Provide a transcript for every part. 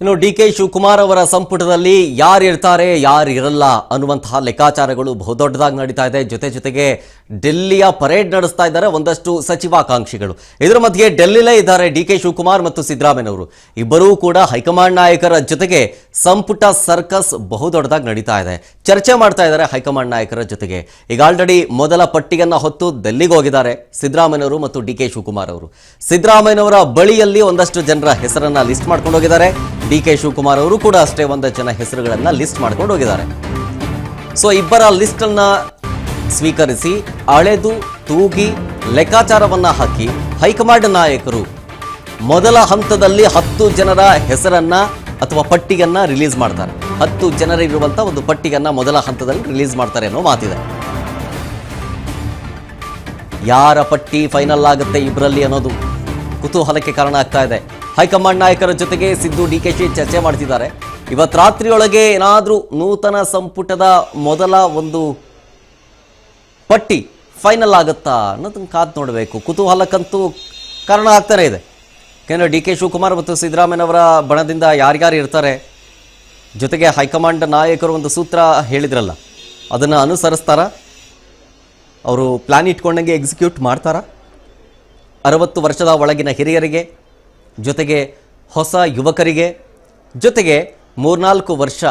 ಇನ್ನು ಡಿ.ಕೆ. ಶಿವಕುಮಾರ್ ಅವರ ಸಂಪುಟದಲ್ಲಿ ಯಾರು ಇರ್ತಾರೆ ಯಾರು ಇರಲ್ಲ ಅನ್ನುವಂತಹ ಲೆಕ್ಕಾಚಾರಗಳು ಬಹುದೊಡ್ಡದಾಗಿ ನಡೀತಾ ಇದೆ. ಜೊತೆಗೆ ಡೆಲ್ಲಿಯ ಪರೇಡ್ ನಡೆಸ್ತಾ ಇದ್ದಾರೆ ಒಂದಷ್ಟು ಸಚಿವಾಕಾಂಕ್ಷಿಗಳು. ಇದರ ಮಧ್ಯೆ ಡೆಲ್ಲಿಲೇ ಇದ್ದಾರೆ ಡಿ.ಕೆ. ಶಿವಕುಮಾರ್ ಮತ್ತು ಸಿದ್ದರಾಮಯ್ಯನವರು. ಇಬ್ಬರೂ ಕೂಡ ಹೈಕಮಾಂಡ್ ನಾಯಕರ ಜೊತೆಗೆ ಸಂಪುಟ ಸರ್ಕಸ್ ಬಹುದೊಡ್ಡದಾಗಿ ನಡೀತಾ ಇದೆ. ಚರ್ಚೆ ಮಾಡ್ತಾ ಇದ್ದಾರೆ ಹೈಕಮಾಂಡ್ ನಾಯಕರ ಜೊತೆಗೆ. ಈಗ ಆಲ್ರೆಡಿ ಮೊದಲ ಪಟ್ಟಿಯನ್ನು ಹೊತ್ತು ಡೆಲ್ಲಿಗೆ ಹೋಗಿದ್ದಾರೆ ಸಿದ್ದರಾಮಯ್ಯನವರು ಮತ್ತು ಡಿ.ಕೆ. ಶಿವಕುಮಾರ್ ಅವರು. ಸಿದ್ದರಾಮಯ್ಯನವರ ಬಳಿಯಲ್ಲಿ ಒಂದಷ್ಟು ಜನರ ಹೆಸರನ್ನ ಲಿಸ್ಟ್ ಮಾಡ್ಕೊಂಡು ಹೋಗಿದ್ದಾರೆ. ಡಿ.ಕೆ. ಶಿವಕುಮಾರ್ ಅವರು ಕೂಡ ಅಷ್ಟೇ ಒಂದಷ್ಟು ಜನ ಹೆಸರುಗಳನ್ನ ಲಿಸ್ಟ್ ಮಾಡ್ಕೊಂಡು ಹೋಗಿದ್ದಾರೆ. ಸೊ ಇಬ್ಬರ ಲಿಸ್ಟ್ ಅನ್ನ ಸ್ವೀಕರಿಸಿ ಅಳೆದು ತೂಗಿ ಲೆಕ್ಕಾಚಾರವನ್ನ ಹಾಕಿ ಹೈಕಮಾಂಡ್ ನಾಯಕರು ಮೊದಲ ಹಂತದಲ್ಲಿ 10 ಜನರ ಹೆಸರನ್ನ ಅಥವಾ ಪಟ್ಟಿಯನ್ನ ರಿಲೀಸ್ ಮಾಡ್ತಾರೆ. 10 ಜನರಿರುವಂತ ಒಂದು ಪಟ್ಟಿಯನ್ನ ಮೊದಲ ಹಂತದಲ್ಲಿ ರಿಲೀಸ್ ಮಾಡ್ತಾರೆ ಅನ್ನೋ ಮಾತಿದೆ. ಯಾರ ಪಟ್ಟಿ ಫೈನಲ್ ಆಗುತ್ತೆ ಇಬ್ಬರಲ್ಲಿ ಅನ್ನೋದು ಕುತೂಹಲಕ್ಕೆ ಕಾರಣ ಆಗ್ತಾ ಇದೆ. ಹೈಕಮಾಂಡ್ ನಾಯಕರ ಜೊತೆಗೆ ಸಿದ್ದು ಡಿ.ಕೆ.ಶಿ ಚರ್ಚೆ ಮಾಡ್ತಿದ್ದಾರೆ. ಇವತ್ತು ರಾತ್ರಿಯೊಳಗೆ ಏನಾದರೂ ನೂತನ ಸಂಪುಟದ ಮೊದಲ ಒಂದು ಪಟ್ಟಿ ಫೈನಲ್ ಆಗುತ್ತಾ ಅನ್ನೋದನ್ನು ಕಾದು ನೋಡಬೇಕು. ಕುತೂಹಲಕ್ಕಂತೂ ಕಾರಣ ಆಗ್ತಾನೆ ಇದೆ. ಯಾಕೆಂದರೆ ಡಿ.ಕೆ. ಶಿವಕುಮಾರ್ ಮತ್ತು ಸಿದ್ದರಾಮಯ್ಯನವರ ಬಣದಿಂದ ಯಾರ್ಯಾರು ಇರ್ತಾರೆ, ಜೊತೆಗೆ ಹೈಕಮಾಂಡ್ ನಾಯಕರು ಒಂದು ಸೂತ್ರ ಹೇಳಿದ್ರಲ್ಲ, ಅದನ್ನು ಅನುಸರಿಸ್ತಾರ, ಅವರು ಪ್ಲಾನ್ ಇಟ್ಕೊಂಡಂಗೆ ಎಕ್ಸಿಕ್ಯೂಟ್ ಮಾಡ್ತಾರಾ? 60 ವರ್ಷದ ಒಳಗಿನ ಹಿರಿಯರಿಗೆ, ಜೊತೆಗೆ ಹೊಸ ಯುವಕರಿಗೆ, ಜೊತೆಗೆ 3-4 ವರ್ಷ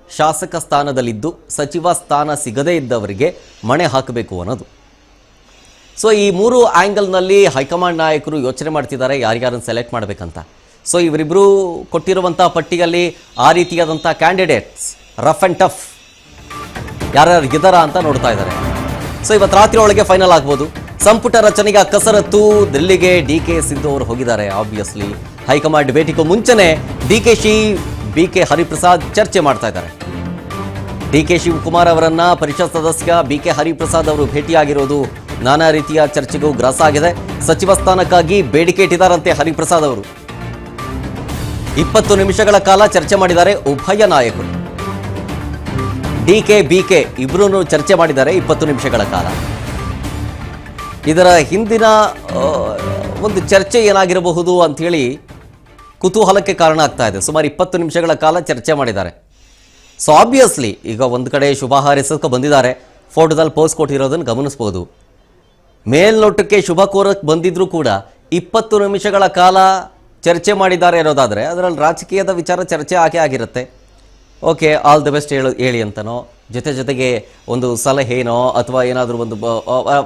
ಶಾಸಕ ಸ್ಥಾನದಲ್ಲಿದ್ದು ಸಚಿವ ಸ್ಥಾನ ಸಿಗದೇ ಇದ್ದವರಿಗೆ ಮಣೆ ಹಾಕಬೇಕು ಅನ್ನೋದು. ಸೊ ಈ 3 ಆ್ಯಂಗಲ್ನಲ್ಲಿ ಹೈಕಮಾಂಡ್ ನಾಯಕರು ಯೋಚನೆ ಮಾಡ್ತಿದ್ದಾರೆ ಯಾರ್ಯಾರನ್ನು ಸೆಲೆಕ್ಟ್ ಮಾಡಬೇಕಂತ. ಸೊ ಇವರಿಬ್ಬರು ಕೊಟ್ಟಿರುವಂಥ ಪಟ್ಟಿಯಲ್ಲಿ ಆ ರೀತಿಯಾದಂಥ ಕ್ಯಾಂಡಿಡೇಟ್ಸ್ ರಫ್ ಆ್ಯಂಡ್ ಟಫ್ ಯಾರ್ಯಾರು ಇದ್ದಾರಾ ಅಂತ ನೋಡ್ತಾ ಇದ್ದಾರೆ. ಸೊ ಇವತ್ತು ರಾತ್ರಿ ಒಳಗೆ ಫೈನಲ್ ಆಗ್ಬೋದು. ಸಂಪುಟ ರಚನೆಗೆ ಕಸರತ್ತು ದಿಲ್ಲಿಗೆ ಡಿ.ಕೆ. ಸಿದ್ದು ಅವರು ಹೋಗಿದ್ದಾರೆ. ಆಬ್ವಿಯಸ್ಲಿ ಹೈಕಮಾಂಡ್ ಭೇಟಿಗೂ ಮುಂಚೆನೆ ಡಿ.ಕೆ.ಶಿ, ಬಿ.ಕೆ. ಹರಿಪ್ರಸಾದ್ ಚರ್ಚೆ ಮಾಡ್ತಾ ಇದ್ದಾರೆ. ಡಿ.ಕೆ. ಶಿವಕುಮಾರ್ ಅವರನ್ನ ಪರಿಷತ್ ಸದಸ್ಯ ಬಿ.ಕೆ. ಹರಿಪ್ರಸಾದ್ ಅವರು ಭೇಟಿಯಾಗಿರೋದು ನಾನಾ ರೀತಿಯ ಚರ್ಚೆಗೂ ಗ್ರಾಸ ಆಗಿದೆ. ಸಚಿವ ಸ್ಥಾನಕ್ಕಾಗಿ ಬೇಡಿಕೆ ಇಟ್ಟಿದ್ದಾರಂತೆ ಹರಿಪ್ರಸಾದ್ ಅವರು. 20 ನಿಮಿಷಗಳ ಕಾಲ ಚರ್ಚೆ ಮಾಡಿದ್ದಾರೆ ಉಭಯ ನಾಯಕರು. ಡಿ.ಕೆ. ಬಿ.ಕೆ. ಇಬ್ಬರೂ ಚರ್ಚೆ ಮಾಡಿದ್ದಾರೆ 20 ನಿಮಿಷಗಳ ಕಾಲ. ಇದರ ಹಿಂದಿನ ಒಂದು ಚರ್ಚೆ ಏನಾಗಿರಬಹುದು ಅಂಥೇಳಿ ಕುತೂಹಲಕ್ಕೆ ಕಾರಣ ಆಗ್ತಾ ಇದೆ. ಸುಮಾರು 20 ನಿಮಿಷಗಳ ಕಾಲ ಚರ್ಚೆ ಮಾಡಿದ್ದಾರೆ. ಸೊ ಆಬ್ವಿಯಸ್ಲಿ ಈಗ ಒಂದು ಕಡೆ ಶುಭ ಹಾರೈಸೋಕೆ ಬಂದಿದ್ದಾರೆ, ಫೋಟೋದಲ್ಲಿ ಪೋಸ್ಟ್ ಕೊಟ್ಟಿರೋದನ್ನು ಗಮನಿಸ್ಬೋದು. ಮೇಲ್ನೋಟಕ್ಕೆ ಶುಭ ಕೋರಕ್ಕೆ ಬಂದಿದ್ರೂ ಕೂಡ 20 ನಿಮಿಷಗಳ ಕಾಲ ಚರ್ಚೆ ಮಾಡಿದ್ದಾರೆ ಇರೋದಾದರೆ ಅದರಲ್ಲಿ ರಾಜಕೀಯದ ವಿಚಾರ ಚರ್ಚೆ ಆಗಿರುತ್ತೆ. ಓಕೆ, ಆಲ್ ದಿ ಬೆಸ್ಟ್ ಹೇಳಿ ಅಂತನೋ, ಜೊತೆಗೆ ಒಂದು ಸಲಹೆನೋ ಅಥವಾ ಏನಾದರೂ ಒಂದು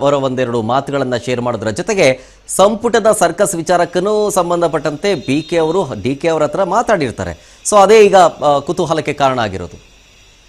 ಅವರ ಒಂದೆರಡು ಮಾತುಗಳನ್ನು ಶೇರ್ ಮಾಡೋದ್ರ ಜೊತೆಗೆ ಸಂಪುಟದ ಸರ್ಕಸ್ ವಿಚಾರಕ್ಕೂ ಸಂಬಂಧಪಟ್ಟಂತೆ ಬಿ.ಕೆ. ಅವರು ಡಿ.ಕೆ. ಅವರ ಹತ್ರ ಮಾತಾಡಿರ್ತಾರೆ. ಸೊ ಅದೇ ಈಗ ಕುತೂಹಲಕ್ಕೆ ಕಾರಣ ಆಗಿರೋದು.